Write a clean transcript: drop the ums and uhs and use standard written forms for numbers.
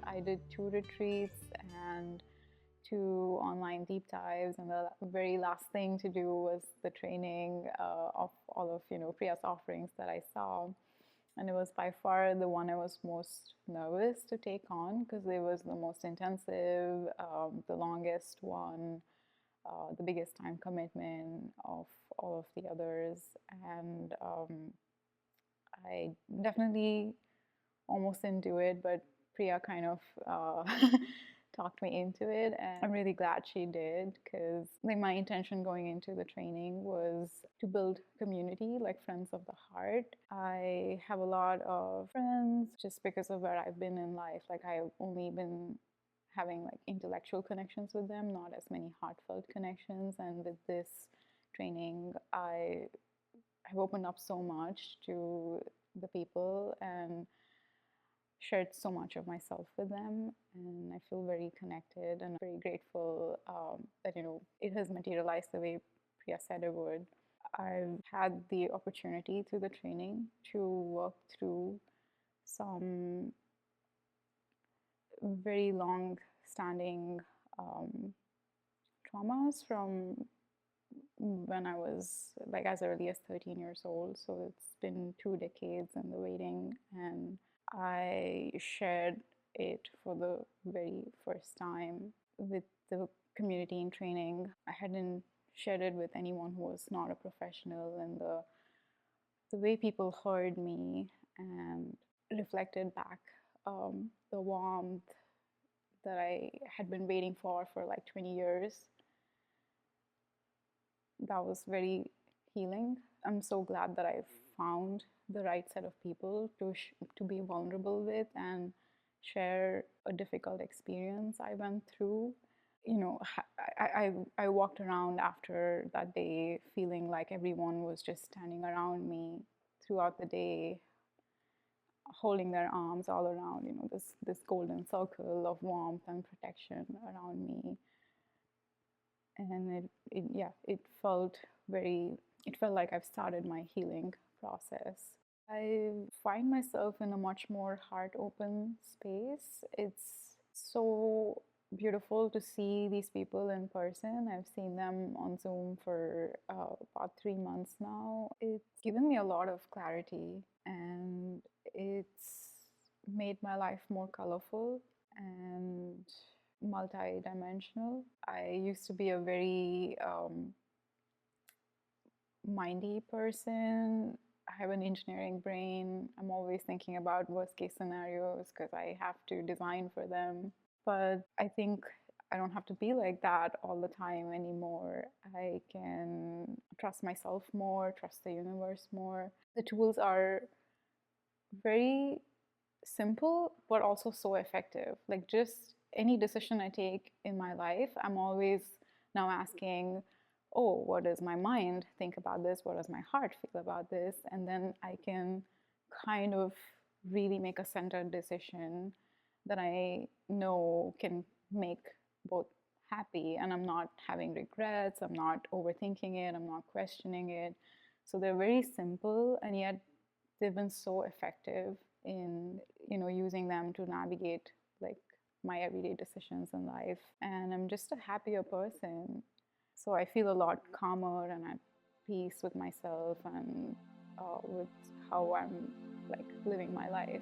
I did 2 retreats and 2 online deep dives, and the very last thing to do was the training of all of Priya's offerings that I saw. And it was by far the one I was most nervous to take on because it was the most intensive, the longest one, the biggest time commitment of all of the others. And I definitely almost didn't do it, but Priya kind of talked me into it, and I'm really glad she did because my intention going into the training was to build community, like friends of the heart. I have a lot of friends just because of where I've been in life. Like I've only been having like intellectual connections with them, not as many heartfelt connections. And with this training, I have opened up so much to the people and shared so much of myself with them, and I feel very connected and very grateful that it has materialized the way Priya said it would. I've had the opportunity through the training to work through some very long standing traumas from when I was like as early as 13 years old. So it's been 2 decades in the waiting, and I shared it for the very first time with the community in training. I hadn't shared it with anyone who was not a professional, and the way people heard me and reflected back the warmth that I had been waiting for like 20 years, that was very healing. I'm so glad that I found the right set of people to be vulnerable with and share a difficult experience I went through. I walked around after that day feeling like everyone was just standing around me throughout the day, holding their arms all around, this golden circle of warmth and protection around me. And it felt like I've started my healing process. I find myself in a much more heart open space. It's so beautiful to see these people in person. I've seen them on Zoom for about 3 months now. It's given me a lot of clarity, and it's made my life more colorful and multi-dimensional. I used to be a very mindy person. I have an engineering brain. I'm always thinking about worst case scenarios because I have to design for them. But I think I don't have to be like that all the time anymore. I can trust myself more, trust the universe more. The tools are very simple, but also so effective. Like just any decision I take in my life, I'm always now asking, oh, what does my mind think about this? What does my heart feel about this? And then I can kind of really make a centered decision that I know can make both happy, and I'm not having regrets, I'm not overthinking it, I'm not questioning it. So they're very simple, and yet they've been so effective in using them to navigate like my everyday decisions in life. And I'm just a happier person. So I feel a lot calmer and at peace with myself and with how I'm like living my life.